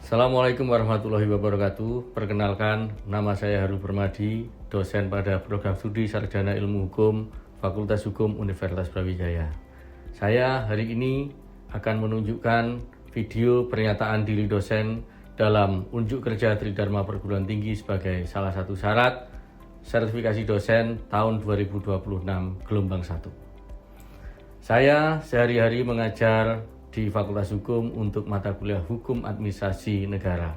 Assalamualaikum warahmatullahi wabarakatuh. Perkenalkan, nama saya Harul Permadi, dosen pada program studi Sarjana Ilmu Hukum Fakultas Hukum Universitas Brawijaya. Saya hari ini akan menunjukkan video pernyataan diri dosen dalam unjuk kerja Tridharma Perguruan Tinggi sebagai salah satu syarat sertifikasi dosen tahun 2026 gelombang 1. Saya sehari-hari mengajar di Fakultas Hukum untuk mata kuliah Hukum Administrasi Negara,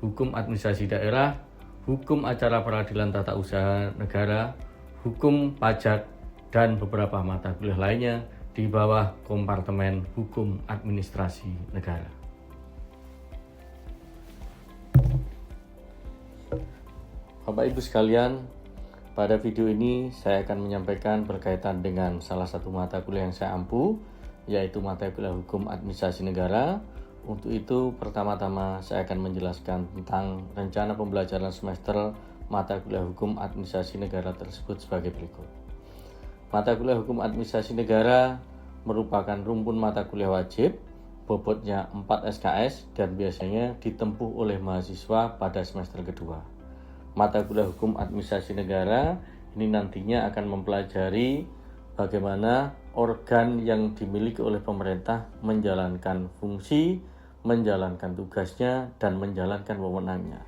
Hukum Administrasi Daerah, Hukum Acara Peradilan Tata Usaha Negara, Hukum Pajak, dan beberapa mata kuliah lainnya di bawah Kompartemen Hukum Administrasi Negara. Bapak Ibu sekalian, pada video ini saya akan menyampaikan berkaitan dengan salah satu mata kuliah yang saya ampu, yaitu mata kuliah Hukum Administrasi Negara. Untuk itu, pertama-tama saya akan menjelaskan tentang rencana pembelajaran semester mata kuliah Hukum Administrasi Negara tersebut sebagai berikut. Mata kuliah Hukum Administrasi Negara merupakan rumpun mata kuliah wajib, bobotnya 4 SKS dan biasanya ditempuh oleh mahasiswa pada semester kedua. Mata kuliah Hukum Administrasi Negara ini nantinya akan mempelajari bagaimana organ yang dimiliki oleh pemerintah menjalankan fungsi, menjalankan tugasnya, dan menjalankan wewenangnya.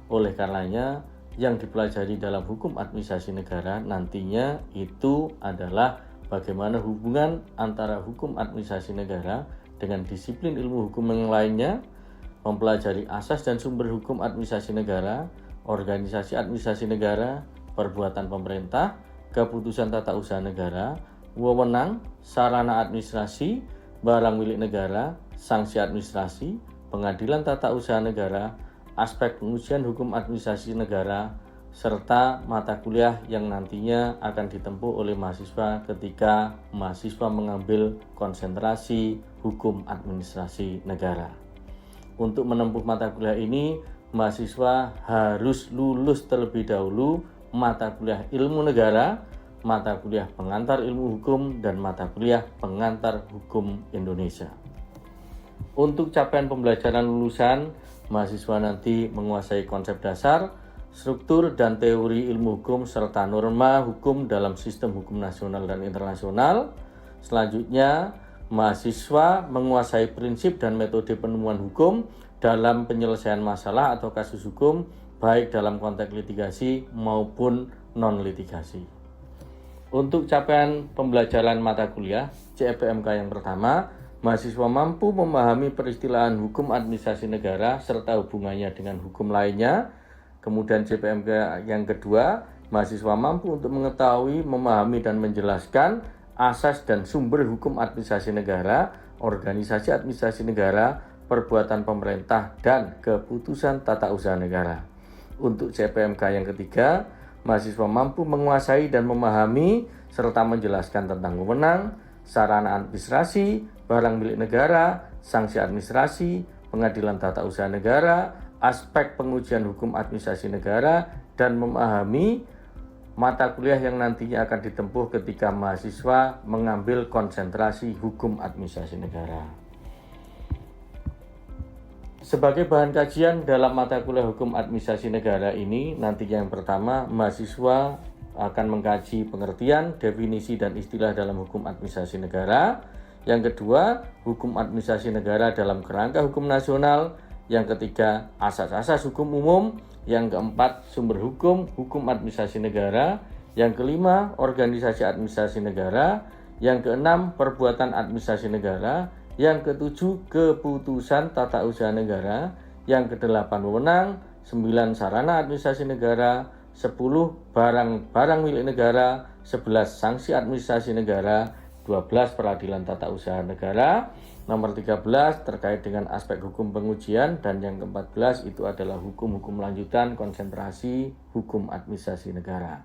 Oleh karenanya, yang dipelajari dalam hukum administrasi negara nantinya itu adalah bagaimana hubungan antara hukum administrasi negara dengan disiplin ilmu hukum yang lainnya, mempelajari asas dan sumber hukum administrasi negara, organisasi administrasi negara, perbuatan pemerintah, keputusan tata usaha negara, wewenang, sarana administrasi, barang milik negara, sanksi administrasi, pengadilan tata usaha negara, aspek pengujian hukum administrasi negara, serta mata kuliah yang nantinya akan ditempuh oleh mahasiswa ketika mahasiswa mengambil konsentrasi hukum administrasi negara. Untuk menempuh mata kuliah ini, mahasiswa harus lulus terlebih dahulu mata kuliah ilmu negara, mata kuliah pengantar ilmu hukum, dan mata kuliah pengantar hukum Indonesia. Untuk capaian pembelajaran lulusan, mahasiswa nanti menguasai konsep dasar, struktur dan teori ilmu hukum, serta norma hukum dalam sistem hukum nasional dan internasional. Selanjutnya, mahasiswa menguasai prinsip dan metode penemuan hukum dalam penyelesaian masalah atau kasus hukum, baik dalam konteks litigasi maupun non-litigasi. Untuk capaian pembelajaran mata kuliah CPMK yang pertama, mahasiswa mampu memahami peristilahan hukum administrasi negara serta hubungannya dengan hukum lainnya. Kemudian CPMK yang kedua, mahasiswa mampu untuk mengetahui, memahami, dan menjelaskan asas dan sumber hukum administrasi negara, organisasi administrasi negara, perbuatan pemerintah, dan keputusan tata usaha negara. Untuk CPMK yang ketiga, mahasiswa mampu menguasai dan memahami serta menjelaskan tentang wewenang, sarana administrasi, barang milik negara, sanksi administrasi, pengadilan tata usaha negara, aspek pengujian hukum administrasi negara, dan memahami mata kuliah yang nantinya akan ditempuh ketika mahasiswa mengambil konsentrasi hukum administrasi negara. Sebagai bahan kajian dalam mata kuliah Hukum Administrasi Negara ini, nantinya yang pertama, mahasiswa akan mengkaji pengertian, definisi, dan istilah dalam hukum administrasi negara. Yang kedua, hukum administrasi negara dalam kerangka hukum nasional. Yang ketiga, asas-asas hukum umum. Yang keempat, sumber hukum, hukum administrasi negara. Yang kelima, organisasi administrasi negara. Yang keenam, perbuatan administrasi negara. Yang ketujuh, keputusan tata usaha negara. Yang kedelapan, wewenang. 9, sarana administrasi negara. 10, barang milik negara. 11, sanksi administrasi negara. 12, peradilan tata usaha negara. Nomor 13, terkait dengan aspek hukum pengujian. Dan yang ke-14 itu adalah hukum-hukum lanjutan konsentrasi hukum administrasi negara.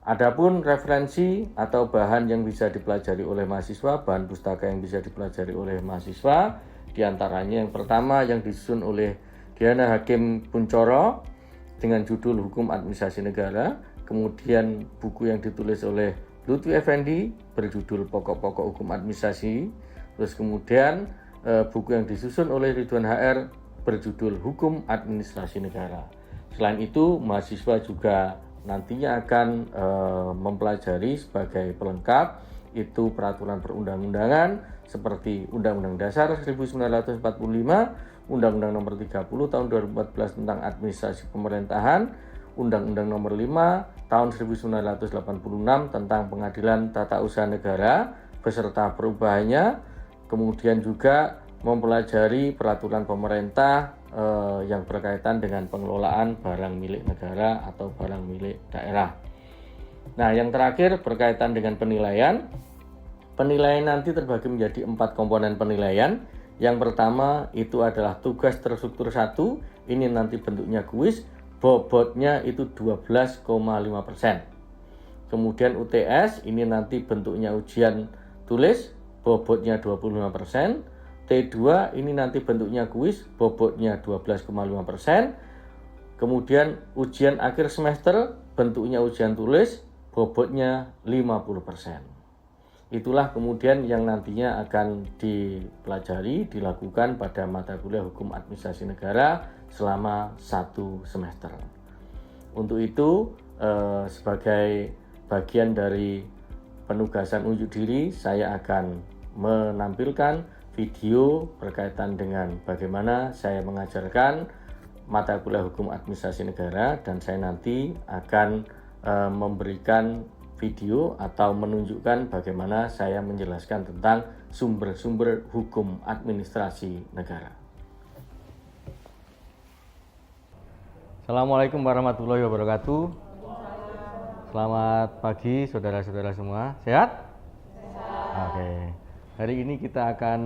Adapun referensi atau bahan yang bisa dipelajari oleh mahasiswa, bahan pustaka yang bisa dipelajari oleh mahasiswa, diantaranya yang pertama yang disusun oleh Diana Hakim Puncoro dengan judul Hukum Administrasi Negara, kemudian buku yang ditulis oleh Lutfi Effendi berjudul Pokok-Pokok Hukum Administrasi, terus kemudian buku yang disusun oleh Ridwan HR berjudul Hukum Administrasi Negara. Selain itu, mahasiswa juga nantinya akan mempelajari sebagai pelengkap itu peraturan perundang-undangan seperti Undang-Undang Dasar 1945, Undang-Undang Nomor 30 Tahun 2014 tentang Administrasi Pemerintahan, Undang-Undang Nomor 5 Tahun 1986 tentang Pengadilan Tata Usaha Negara beserta perubahannya, kemudian juga mempelajari peraturan pemerintah yang berkaitan dengan pengelolaan barang milik negara atau barang milik daerah. Nah, yang terakhir berkaitan dengan penilaian. Penilaian nanti terbagi menjadi 4 komponen penilaian. Yang pertama itu adalah tugas terstruktur 1, ini nanti bentuknya kuis, bobotnya itu 12,5%. Kemudian UTS, ini nanti bentuknya ujian tulis, bobotnya 25%. T2 ini nanti bentuknya kuis, bobotnya 12,5%. Kemudian ujian akhir semester, bentuknya ujian tulis, bobotnya 50%. Itulah kemudian yang nantinya akan dipelajari, dilakukan pada mata kuliah Hukum Administrasi Negara selama 1 semester. Untuk itu, sebagai bagian dari penugasan unjuk diri, saya akan menampilkan video berkaitan dengan bagaimana saya mengajarkan mata kuliah Hukum Administrasi Negara, dan saya nanti akan memberikan video atau menunjukkan bagaimana saya menjelaskan tentang sumber-sumber hukum administrasi negara. Assalamualaikum warahmatullahi wabarakatuh. Selamat pagi saudara-saudara semua. Sehat? Sehat. Oke. Hari ini kita akan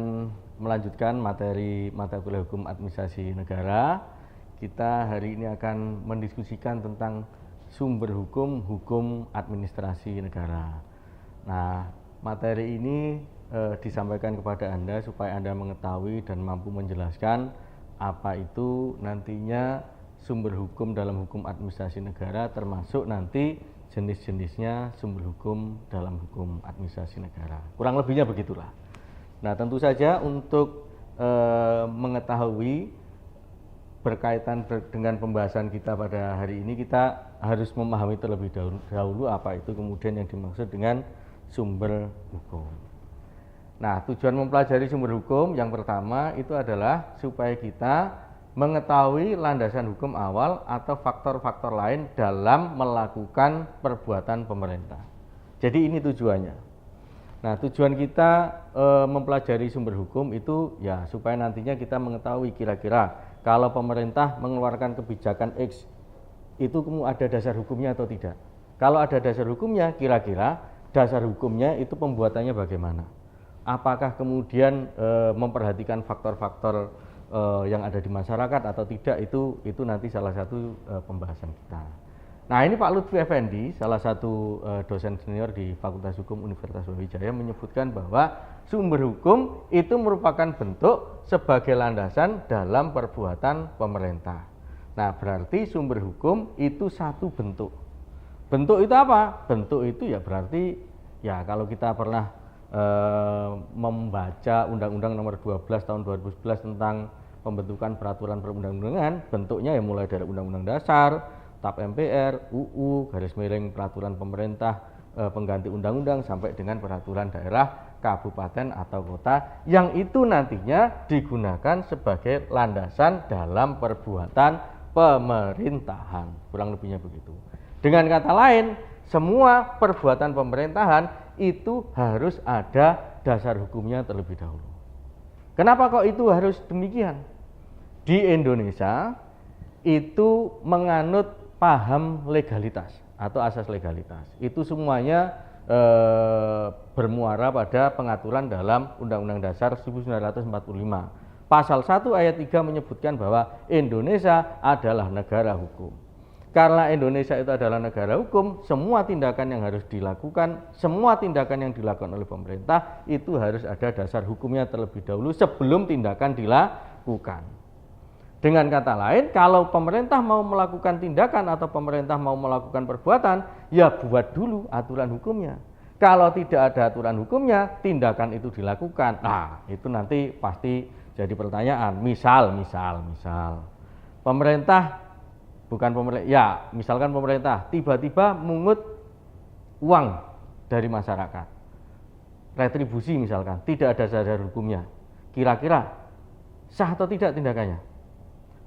melanjutkan materi mata kuliah Hukum Administrasi Negara. Kita hari ini akan mendiskusikan tentang sumber hukum administrasi negara. Nah, materi ini disampaikan kepada Anda supaya Anda mengetahui dan mampu menjelaskan apa itu nantinya sumber hukum dalam hukum administrasi negara, termasuk nanti jenis-jenisnya sumber hukum dalam hukum administrasi negara. Kurang lebihnya begitulah. Nah, tentu saja untuk mengetahui berkaitan dengan pembahasan kita pada hari ini, kita harus memahami terlebih dahulu apa itu kemudian yang dimaksud dengan sumber hukum. Nah, tujuan mempelajari sumber hukum yang pertama itu adalah supaya kita mengetahui landasan hukum awal atau faktor-faktor lain dalam melakukan perbuatan pemerintah. Jadi ini tujuannya. Nah, tujuan kita mempelajari sumber hukum itu ya supaya nantinya kita mengetahui kira-kira kalau pemerintah mengeluarkan kebijakan X itu ada dasar hukumnya atau tidak. Kalau ada dasar hukumnya, kira-kira dasar hukumnya itu pembuatannya bagaimana? Apakah kemudian memperhatikan faktor-faktor yang ada di masyarakat atau tidak, itu nanti salah satu pembahasan kita. Nah, ini Pak Lutfi Effendi, salah satu dosen senior di Fakultas Hukum Universitas Brawijaya, menyebutkan bahwa sumber hukum itu merupakan bentuk sebagai landasan dalam perbuatan pemerintah. Nah, berarti sumber hukum itu satu bentuk. Bentuk itu apa? Bentuk itu ya berarti ya kalau kita pernah membaca Undang-Undang Nomor 12 Tahun 2011 tentang pembentukan peraturan perundang-undangan, bentuknya ya mulai dari Undang-Undang Dasar, TAP MPR, UU, garis miring peraturan pemerintah pengganti undang-undang sampai dengan peraturan daerah, kabupaten atau kota yang itu nantinya digunakan sebagai landasan dalam perbuatan pemerintahan. Kurang lebihnya begitu. Dengan kata lain, semua perbuatan pemerintahan itu harus ada dasar hukumnya terlebih dahulu. Kenapa kok itu harus demikian? Di Indonesia itu menganut paham legalitas atau asas legalitas. Itu semuanya bermuara pada pengaturan dalam Undang-Undang Dasar 1945. Pasal 1 ayat 3 menyebutkan bahwa Indonesia adalah negara hukum. Karena Indonesia itu adalah negara hukum, semua tindakan yang harus dilakukan, semua tindakan yang dilakukan oleh pemerintah itu harus ada dasar hukumnya terlebih dahulu sebelum tindakan dilakukan. Dengan kata lain, kalau pemerintah mau melakukan tindakan atau pemerintah mau melakukan perbuatan, ya buat dulu aturan hukumnya. Kalau tidak ada aturan hukumnya, tindakan itu dilakukan. Nah, itu nanti pasti Jadi pertanyaan, misal pemerintah, misalkan pemerintah tiba-tiba mungut uang dari masyarakat, retribusi misalkan, tidak ada dasar hukumnya, kira-kira sah atau tidak tindakannya?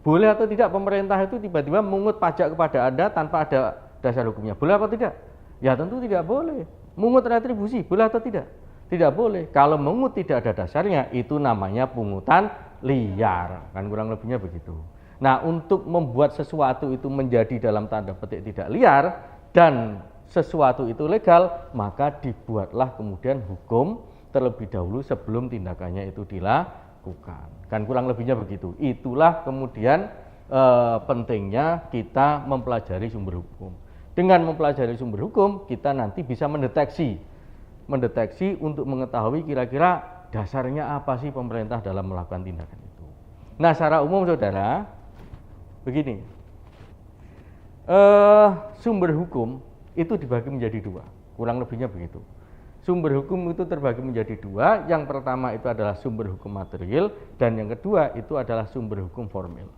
Boleh atau tidak pemerintah itu tiba-tiba mungut pajak kepada Anda tanpa ada dasar hukumnya? Boleh atau tidak? Ya tentu tidak boleh. Mungut retribusi, boleh atau tidak? Tidak boleh. Kalau mungut tidak ada dasarnya, itu namanya pungutan liar. Kan kurang lebihnya begitu. Nah, untuk membuat sesuatu itu menjadi dalam tanda petik tidak liar dan sesuatu itu legal, maka dibuatlah kemudian hukum terlebih dahulu sebelum tindakannya itu dilakukan. Kan kurang lebihnya begitu. Itulah kemudian pentingnya kita mempelajari sumber hukum. Dengan mempelajari sumber hukum, kita nanti bisa mendeteksi untuk mengetahui kira-kira dasarnya apa sih pemerintah dalam melakukan tindakan itu. Nah, secara umum saudara, begini, sumber hukum itu dibagi menjadi dua, kurang lebihnya begitu. Sumber hukum itu terbagi menjadi dua, yang pertama itu adalah sumber hukum material, dan yang kedua itu adalah sumber hukum formil.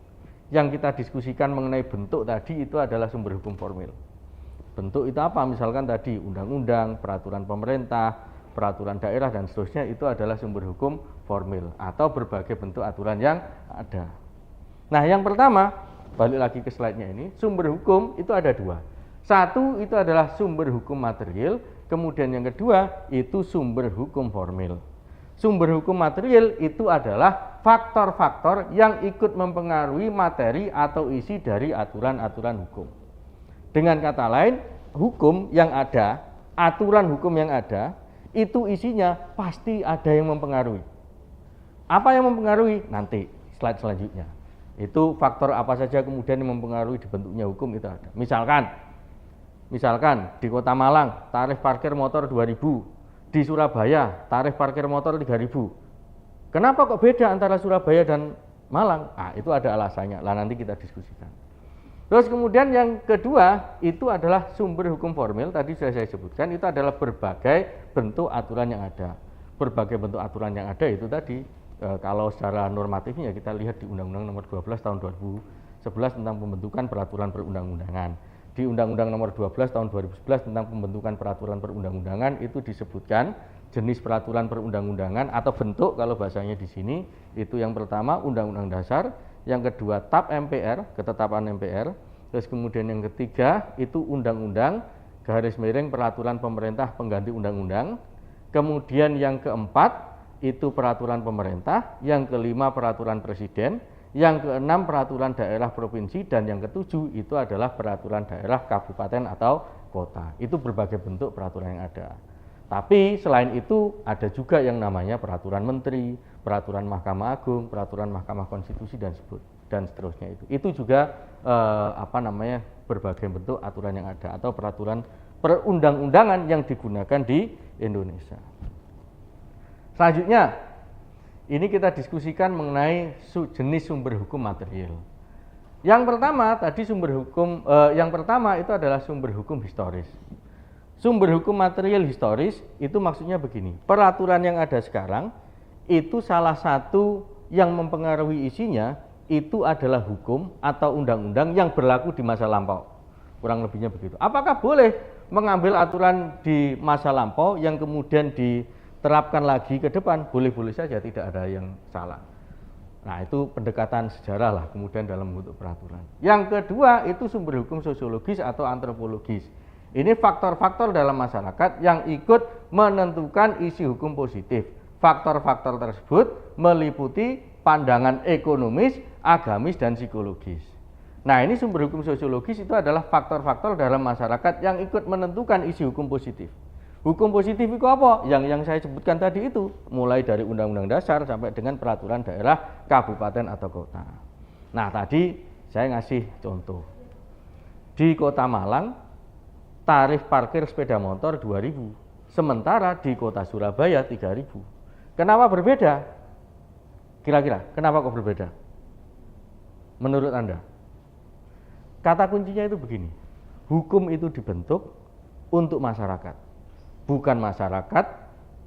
Yang kita diskusikan mengenai bentuk tadi itu adalah sumber hukum formil. Bentuk itu apa? Misalkan tadi undang-undang, peraturan pemerintah, peraturan daerah dan seterusnya, itu adalah sumber hukum formil atau berbagai bentuk aturan yang ada. Nah, yang pertama, balik lagi ke slide-nya ini, sumber hukum itu ada dua. Satu itu adalah sumber hukum material, kemudian yang kedua itu sumber hukum formil. Sumber hukum material itu adalah faktor-faktor yang ikut mempengaruhi materi atau isi dari aturan-aturan hukum. Dengan kata lain, hukum yang ada, aturan hukum yang ada, itu isinya pasti ada yang mempengaruhi. Apa yang mempengaruhi? Nanti slide selanjutnya. Itu faktor apa saja kemudian yang mempengaruhi dibentuknya hukum itu ada. Misalkan di Kota Malang tarif parkir motor 2.000, di Surabaya tarif parkir motor 3.000. Kenapa kok beda antara Surabaya dan Malang? Itu ada alasannya. Lah nanti kita diskusikan. Terus kemudian yang kedua itu adalah sumber hukum formil, tadi sudah saya sebutkan, itu adalah berbagai bentuk aturan yang ada. Berbagai bentuk aturan yang ada itu tadi, kalau secara normatifnya kita lihat di Undang-Undang Nomor 12 Tahun 2011 tentang pembentukan peraturan perundang-undangan. Di Undang-Undang Nomor 12 Tahun 2011 tentang pembentukan peraturan perundang-undangan itu disebutkan jenis peraturan perundang-undangan atau bentuk kalau bahasanya di sini, itu yang pertama Undang-Undang Dasar, yang kedua TAP MPR, ketetapan MPR, terus kemudian yang ketiga itu undang-undang garis miring peraturan pemerintah pengganti undang-undang, kemudian yang keempat itu peraturan pemerintah, yang kelima peraturan presiden, yang keenam peraturan daerah provinsi, dan yang ketujuh itu adalah peraturan daerah kabupaten atau kota. Itu berbagai bentuk peraturan yang ada. Tapi selain itu ada juga yang namanya peraturan menteri, peraturan Mahkamah Agung, peraturan Mahkamah Konstitusi dan seterusnya itu. Itu juga berbagai bentuk aturan yang ada atau peraturan perundang-undangan yang digunakan di Indonesia. Selanjutnya, ini kita diskusikan mengenai jenis sumber hukum material. Yang pertama tadi yang pertama itu adalah sumber hukum historis. Sumber hukum material historis itu maksudnya begini, peraturan yang ada sekarang itu salah satu yang mempengaruhi isinya itu adalah hukum atau undang-undang yang berlaku di masa lampau. Kurang lebihnya begitu. Apakah boleh mengambil aturan di masa lampau yang kemudian diterapkan lagi ke depan? Boleh-boleh saja, tidak ada yang salah. Nah, itu pendekatan sejarah lah kemudian dalam bentuk peraturan. Yang kedua itu sumber hukum sosiologis atau antropologis. Ini faktor-faktor dalam masyarakat yang ikut menentukan isi hukum positif. Faktor-faktor tersebut meliputi pandangan ekonomis, agamis, dan psikologis. Nah, ini sumber hukum sosiologis itu adalah faktor-faktor dalam masyarakat yang ikut menentukan isi hukum positif. Hukum positif itu apa? Yang saya sebutkan tadi itu, mulai dari Undang-Undang Dasar sampai dengan peraturan daerah, kabupaten atau kota. Nah, tadi saya ngasih contoh. Di Kota Malang tarif parkir sepeda motor 2.000, sementara di Kota Surabaya 3.000. Kenapa berbeda? Kira-kira, kenapa kok berbeda? Menurut Anda? Kata kuncinya itu begini, hukum itu dibentuk untuk masyarakat, bukan masyarakat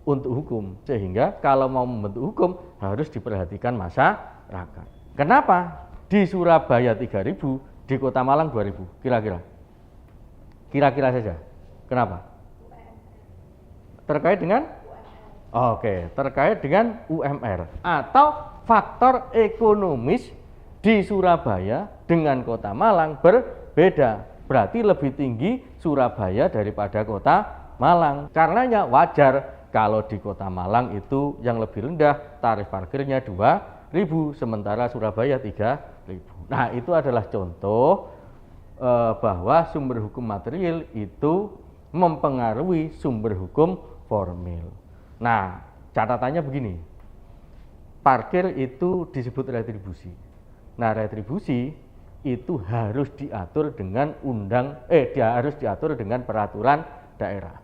untuk hukum, sehingga kalau mau membentuk hukum harus diperhatikan masyarakat. Kenapa? Di Surabaya 3.000, di Kota Malang 2.000, kira-kira saja. Kenapa? Terkait dengan terkait dengan UMR atau faktor ekonomis di Surabaya dengan Kota Malang berbeda. Berarti lebih tinggi Surabaya daripada Kota Malang. Karenanya wajar kalau di Kota Malang itu yang lebih rendah tarif parkirnya 2.000, sementara Surabaya 3.000. Nah, itu adalah contoh bahwa sumber hukum material itu mempengaruhi sumber hukum formil. Nah, catatannya begini, parkir itu disebut retribusi. Nah, retribusi itu harus diatur dengan harus diatur dengan peraturan daerah.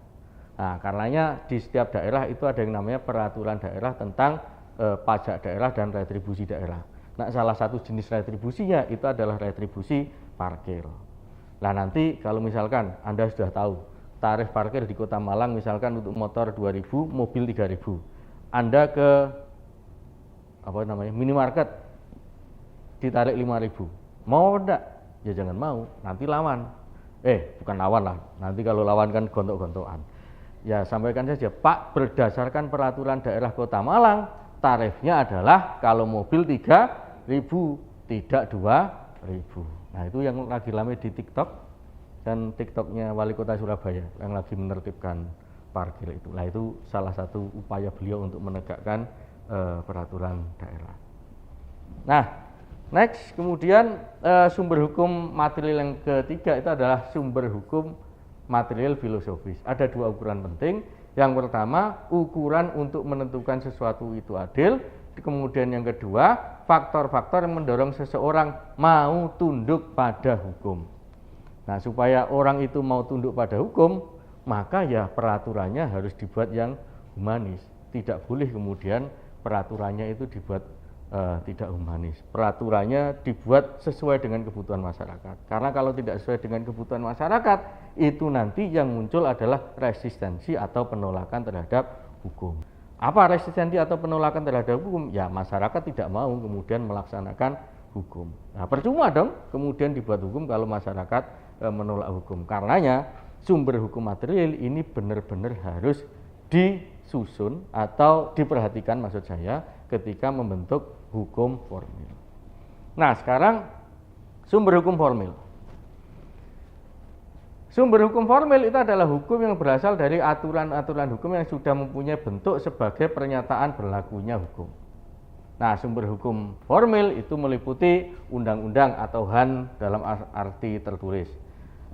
Nah, karenanya di setiap daerah itu ada yang namanya peraturan daerah tentang pajak daerah dan retribusi daerah. Nah, salah satu jenis retribusinya itu adalah retribusi parkir. Nah, nanti kalau misalkan Anda sudah tahu tarif parkir di Kota Malang misalkan untuk motor 2.000, mobil 3.000. Anda ke minimarket ditarik 5.000. Mau enggak? Ya jangan mau, nanti lawan. Bukan lawan lah. Nanti kalau lawan kan gontok-gontokan. Ya sampaikan saja, Pak, berdasarkan peraturan daerah Kota Malang, tarifnya adalah kalau mobil 3.000, tidak 2.000. Nah, itu yang lagi rame di TikTok. Dan TikToknya Wali Kota Surabaya yang lagi menertibkan parkir itu. Nah, itu salah satu upaya beliau untuk menegakkan peraturan daerah. Nah, next kemudian sumber hukum material yang ketiga itu adalah sumber hukum material filosofis. Ada dua ukuran penting. Yang pertama, ukuran untuk menentukan sesuatu itu adil. Kemudian yang kedua, faktor-faktor yang mendorong seseorang mau tunduk pada hukum. Nah, supaya orang itu mau tunduk pada hukum, maka ya peraturannya harus dibuat yang humanis. Tidak boleh kemudian peraturannya itu dibuat tidak humanis. Peraturannya dibuat sesuai dengan kebutuhan masyarakat. Karena kalau tidak sesuai dengan kebutuhan masyarakat, itu nanti yang muncul adalah resistensi atau penolakan terhadap hukum. Apa resistensi atau penolakan terhadap hukum? Ya, masyarakat tidak mau kemudian melaksanakan hukum. Nah, percuma dong kemudian dibuat hukum kalau masyarakat menolak hukum. Karenanya sumber hukum material ini benar-benar harus disusun atau diperhatikan maksud saya ketika membentuk hukum formil. Nah, sekarang sumber hukum formil. Sumber hukum formil itu adalah hukum yang berasal dari aturan-aturan hukum yang sudah mempunyai bentuk sebagai pernyataan berlakunya hukum. Nah, sumber hukum formil itu meliputi undang-undang atau HAN dalam arti tertulis.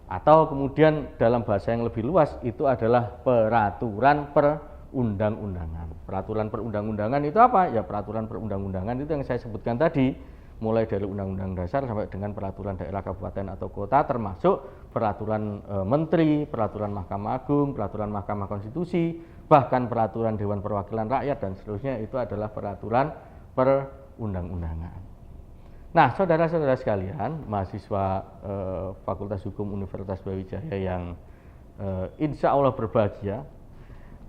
Atau kemudian dalam bahasa yang lebih luas itu adalah peraturan perundang-undangan. Peraturan perundang-undangan itu apa? Ya, peraturan perundang-undangan itu yang saya sebutkan tadi, mulai dari undang-undang dasar sampai dengan peraturan daerah, kabupaten atau kota, termasuk peraturan menteri, peraturan Mahkamah Agung, peraturan Mahkamah Konstitusi, bahkan peraturan Dewan Perwakilan Rakyat dan seterusnya, itu adalah peraturan perundang-undangan. Nah, saudara-saudara sekalian, mahasiswa Fakultas Hukum Universitas Brawijaya yang insya Allah berbahagia.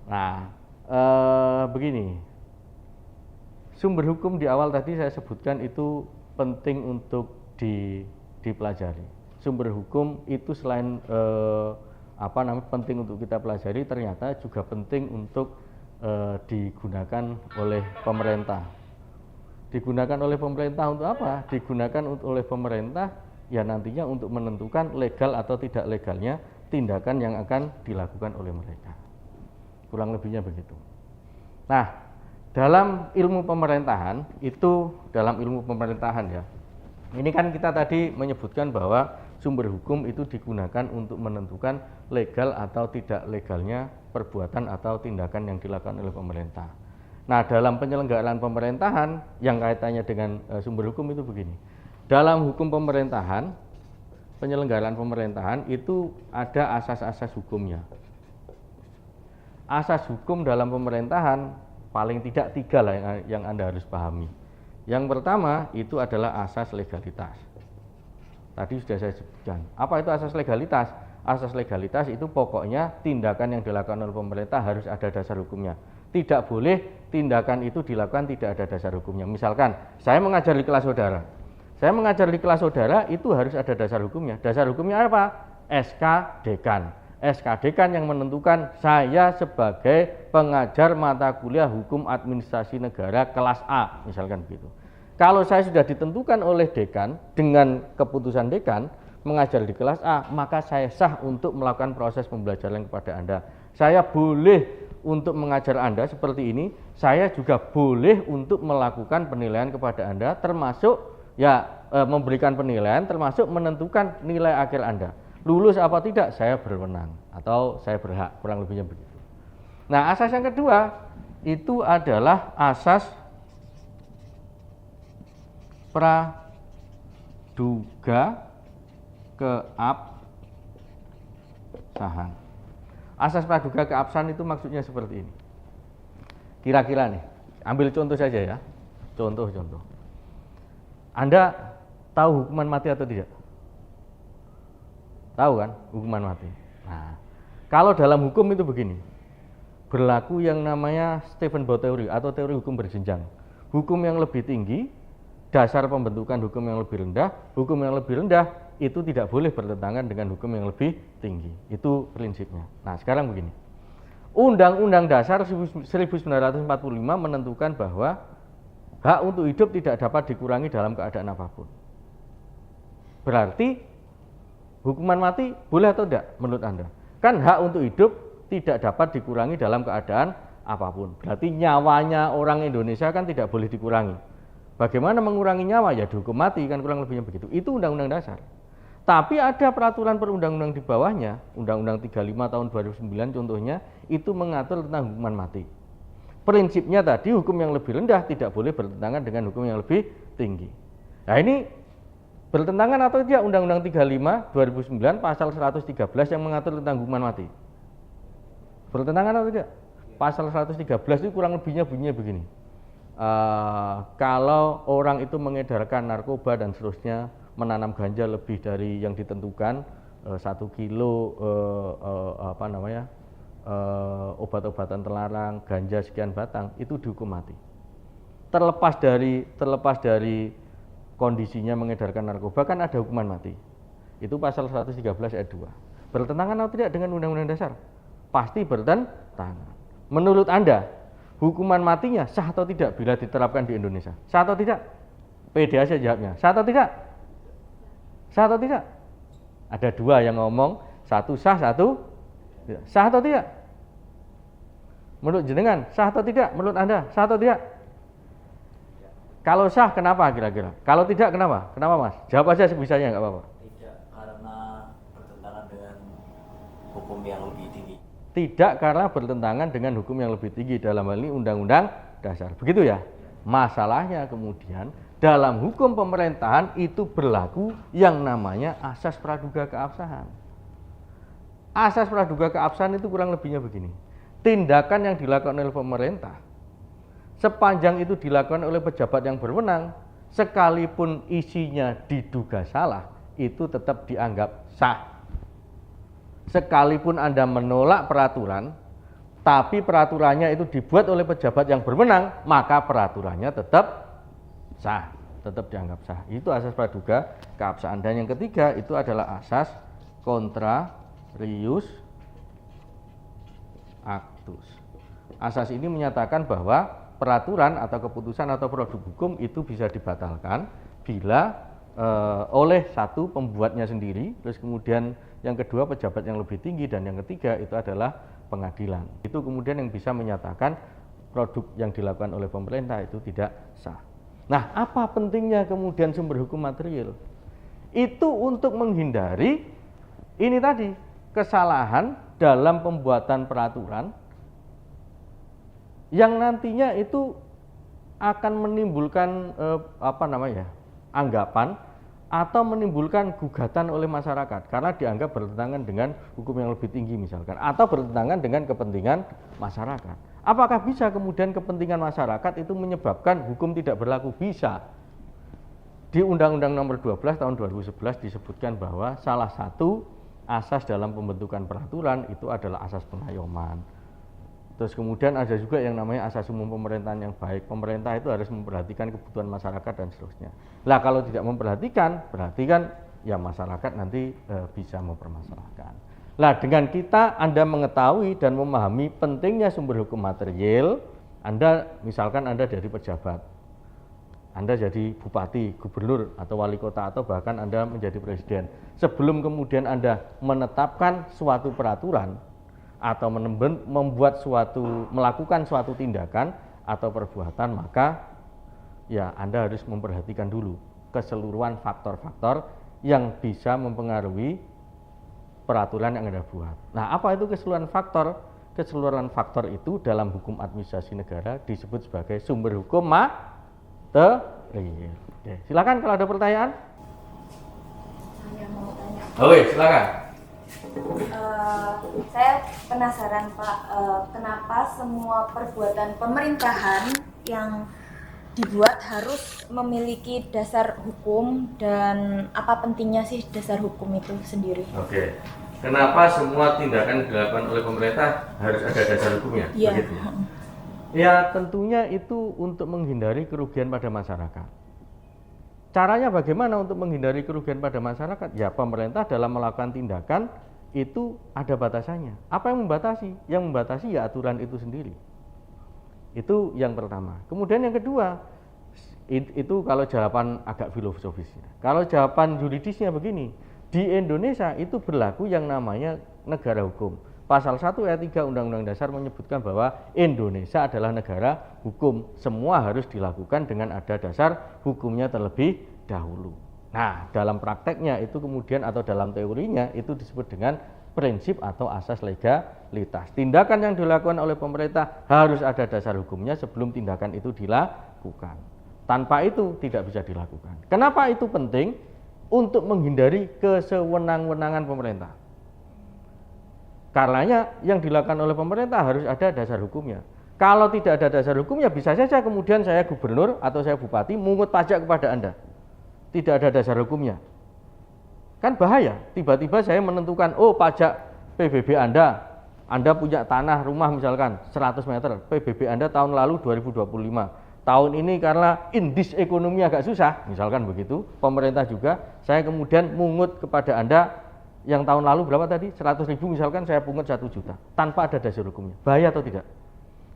Nah, begini, sumber hukum di awal tadi saya sebutkan itu penting untuk dipelajari. Sumber hukum itu selain penting untuk kita pelajari, ternyata juga penting untuk digunakan oleh pemerintah. Digunakan oleh pemerintah untuk apa? Digunakan oleh pemerintah ya nantinya untuk menentukan legal atau tidak legalnya tindakan yang akan dilakukan oleh mereka. Kurang lebihnya begitu. Nah, dalam ilmu pemerintahan ya. Ini kan kita tadi menyebutkan bahwa sumber hukum itu digunakan untuk menentukan legal atau tidak legalnya perbuatan atau tindakan yang dilakukan oleh pemerintah. Nah, dalam penyelenggaraan pemerintahan yang kaitannya dengan sumber hukum itu begini. Dalam hukum pemerintahan, penyelenggaraan pemerintahan itu ada asas-asas hukumnya. Asas hukum dalam pemerintahan paling tidak 3 lah yang Anda harus pahami. Yang pertama itu adalah asas legalitas. Tadi sudah saya sebutkan. Apa itu asas legalitas? Asas legalitas itu pokoknya tindakan yang dilakukan oleh pemerintah harus ada dasar hukumnya. Tidak boleh tindakan itu dilakukan tidak ada dasar hukumnya. Misalkan saya mengajar di kelas saudara. Saya mengajar di kelas saudara itu harus ada dasar hukumnya. Dasar hukumnya apa? SK Dekan. SK Dekan yang menentukan saya sebagai pengajar mata kuliah Hukum Administrasi Negara kelas A, misalkan begitu. Kalau saya sudah ditentukan oleh dekan dengan keputusan dekan mengajar di kelas A, maka saya sah untuk melakukan proses pembelajaran kepada Anda. Saya boleh untuk mengajar Anda seperti ini, saya juga boleh untuk melakukan penilaian kepada Anda, termasuk memberikan penilaian, termasuk menentukan nilai akhir Anda. Lulus apa tidak, saya berwenang atau saya berhak, kurang lebihnya begitu. Nah, asas yang kedua itu adalah asas praduga keabsahan. Asas praduga keabsahan itu maksudnya seperti ini. Kira-kira nih, ambil contoh saja ya. Contoh. Anda tahu hukuman mati atau tidak? Tahu kan hukuman mati. Nah, kalau dalam hukum itu begini. Berlaku yang namanya Stephen Bow teori atau teori hukum berjenjang. Hukum yang lebih tinggi, dasar pembentukan hukum yang lebih rendah, hukum yang lebih rendah itu tidak boleh bertentangan dengan hukum yang lebih tinggi. Itu prinsipnya. Nah, sekarang begini. Undang-Undang Dasar 1945 menentukan bahwa hak untuk hidup tidak dapat dikurangi dalam keadaan apapun. Berarti hukuman mati boleh atau tidak menurut Anda? Kan hak untuk hidup tidak dapat dikurangi dalam keadaan apapun. Berarti nyawanya orang Indonesia kan tidak boleh dikurangi. Bagaimana mengurangi nyawa? Ya dihukum mati, kan kurang lebihnya begitu. Itu Undang-Undang Dasar. Tapi ada peraturan perundang-undang di bawahnya, Undang-Undang 35 tahun 2009 contohnya, itu mengatur tentang hukuman mati. Prinsipnya tadi hukum yang lebih rendah tidak boleh bertentangan dengan hukum yang lebih tinggi. Nah, ini bertentangan atau tidak Undang-Undang 35 2009 pasal 113 yang mengatur tentang hukuman mati? Bertentangan atau tidak? Pasal 113 itu kurang lebihnya bunyinya begini. Kalau orang itu mengedarkan narkoba dan seterusnya, menanam ganja lebih dari yang ditentukan 1 kilo obat-obatan terlarang, ganja sekian batang, itu dihukum mati. Terlepas dari kondisinya mengedarkan narkoba kan ada hukuman mati. Itu pasal 113 ayat 2. Bertentangan atau tidak dengan Undang-Undang Dasar? Pasti bertentangan. Menurut Anda, hukuman matinya sah atau tidak bila diterapkan di Indonesia? Sah atau tidak? Pede aja jawabnya. Sah atau tidak? Sah atau tidak? Ada dua yang ngomong, satu sah, satu tidak. Sah atau tidak? Menurut jenengan, sah atau tidak? Menurut Anda, sah atau tidak? Kalau sah, kenapa kira-kira? Kalau tidak, kenapa? Kenapa, Mas? Jawab aja sebisanya, nggak apa-apa. Tidak, karena bertentangan dengan hukum yang lebih tinggi. Tidak, karena bertentangan dengan hukum yang lebih tinggi, dalam hal ini Undang-Undang Dasar. Begitu ya? Masalahnya kemudian, dalam hukum pemerintahan itu berlaku yang namanya asas praduga keabsahan. Asas praduga keabsahan itu kurang lebihnya begini. Tindakan yang dilakukan oleh pemerintah, sepanjang itu dilakukan oleh pejabat yang berwenang, sekalipun isinya diduga salah, itu tetap dianggap sah. Sekalipun Anda menolak peraturan, tapi peraturannya itu dibuat oleh pejabat yang berwenang, maka peraturannya tetap sah, tetap dianggap sah. Itu asas praduga keabsahan. Dan yang ketiga itu adalah asas contrarius actus. Asas ini menyatakan bahwa peraturan atau keputusan atau produk hukum itu bisa dibatalkan bila oleh satu pembuatnya sendiri, terus kemudian yang kedua pejabat yang lebih tinggi, dan yang ketiga itu adalah pengadilan. Itu kemudian yang bisa menyatakan produk yang dilakukan oleh pemerintah itu tidak sah. Nah, apa pentingnya kemudian sumber hukum material? Itu untuk menghindari ini tadi, kesalahan dalam pembuatan peraturan yang nantinya itu akan menimbulkan anggapan atau menimbulkan gugatan oleh masyarakat karena dianggap bertentangan dengan hukum yang lebih tinggi misalkan, atau bertentangan dengan kepentingan masyarakat. Apakah bisa kemudian kepentingan masyarakat itu menyebabkan hukum tidak berlaku? Bisa. Di Undang-Undang Nomor 12 Tahun 2011 disebutkan bahwa salah satu asas dalam pembentukan peraturan itu adalah asas pengayoman. Terus kemudian ada juga yang namanya asas umum pemerintahan yang baik. Pemerintah itu harus memperhatikan kebutuhan masyarakat dan seterusnya. Lah kalau tidak memperhatikan, berarti kan ya masyarakat nanti bisa mempermasalahkan. Lah dengan Anda mengetahui dan memahami pentingnya sumber hukum material, misalkan Anda jadi pejabat, Anda jadi bupati, gubernur, atau wali kota, atau bahkan Anda menjadi presiden. Sebelum kemudian Anda menetapkan suatu peraturan, atau melakukan suatu tindakan atau perbuatan, maka ya Anda harus memperhatikan dulu keseluruhan faktor-faktor yang bisa mempengaruhi peraturan yang Anda buat. Nah, apa itu keseluruhan faktor? Keseluruhan faktor itu dalam hukum administrasi negara disebut sebagai sumber hukum material. Oke, silakan kalau ada pertanyaan. Saya mau tanya. Oke, silakan. Saya penasaran Pak, kenapa semua perbuatan pemerintahan yang dibuat harus memiliki dasar hukum, dan apa pentingnya sih dasar hukum itu sendiri? Oke, kenapa semua tindakan dilakukan oleh pemerintah harus ada dasar hukumnya? Iya. Begitu. Ya tentunya itu untuk menghindari kerugian pada masyarakat. Caranya bagaimana untuk menghindari kerugian pada masyarakat? Ya pemerintah dalam melakukan tindakan itu ada batasannya. Apa yang membatasi? Yang membatasi ya aturan itu sendiri. Itu yang pertama. Kemudian yang kedua, itu kalau jawaban agak filosofisnya. Kalau jawaban yuridisnya begini, di Indonesia itu berlaku yang namanya negara hukum. Pasal 1 ayat 3 Undang-Undang Dasar menyebutkan bahwa Indonesia adalah negara hukum. Semua harus dilakukan dengan ada dasar hukumnya terlebih dahulu. Nah, dalam prakteknya itu kemudian atau dalam teorinya itu disebut dengan prinsip atau asas legalitas. Tindakan yang dilakukan oleh pemerintah harus ada dasar hukumnya sebelum tindakan itu dilakukan. Tanpa itu tidak bisa dilakukan. Kenapa itu penting? Untuk menghindari kesewenang-wenangan pemerintah. Karenanya yang dilakukan oleh pemerintah harus ada dasar hukumnya. Kalau tidak ada dasar hukumnya, bisa saja kemudian saya gubernur atau saya bupati mungut pajak kepada Anda. Tidak ada dasar hukumnya. Kan bahaya, tiba-tiba saya menentukan, oh pajak PBB Anda punya tanah rumah misalkan 100 meter, PBB Anda tahun lalu 2025. Tahun ini karena indeks ekonomi agak susah, misalkan begitu, pemerintah juga, saya kemudian mungut kepada Anda yang tahun lalu berapa tadi? 100.000 misalkan, saya pungut 1 juta, tanpa ada dasar hukumnya. Bahaya atau tidak?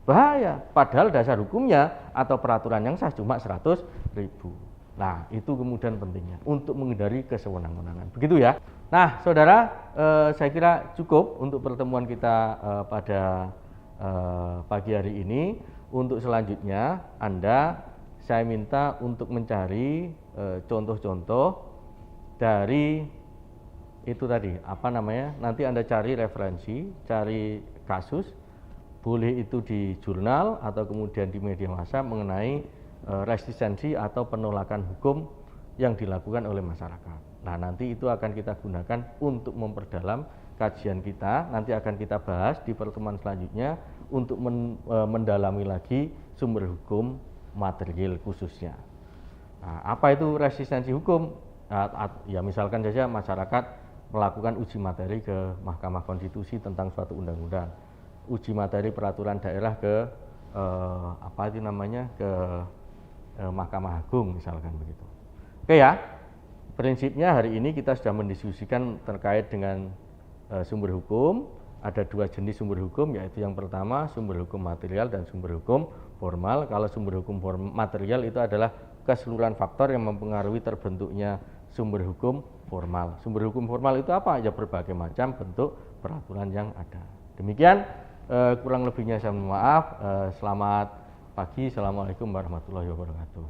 Bahaya, padahal dasar hukumnya atau peraturan yang sah cuma 100.000. Nah, itu kemudian pentingnya untuk menghindari kesewenang-wenangan. Begitu ya. Nah, saudara, saya kira cukup untuk pertemuan kita pada pagi hari ini. Untuk selanjutnya, saya minta untuk mencari contoh-contoh dari itu tadi, nanti Anda cari referensi, cari kasus, boleh itu di jurnal atau kemudian di media massa mengenai resistensi atau penolakan hukum yang dilakukan oleh masyarakat. Nah, nanti itu akan kita gunakan untuk memperdalam kajian kita. Nanti akan kita bahas di pertemuan selanjutnya untuk mendalami lagi sumber hukum material khususnya. Nah, apa itu resistensi hukum? Ya misalkan saja masyarakat melakukan uji materi ke Mahkamah Konstitusi tentang suatu undang-undang, uji materi peraturan daerah ke Mahkamah Agung misalkan begitu. Oke ya, prinsipnya hari ini kita sudah mendiskusikan terkait dengan sumber hukum. Ada 2 jenis sumber hukum, yaitu yang pertama sumber hukum material dan sumber hukum formal. Kalau sumber hukum material itu adalah keseluruhan faktor yang mempengaruhi terbentuknya sumber hukum formal. Sumber hukum formal itu apa? Ya berbagai macam bentuk peraturan yang ada. Demikian, kurang lebihnya saya mohon maaf. Selamat pagi, assalamualaikum warahmatullahi wabarakatuh.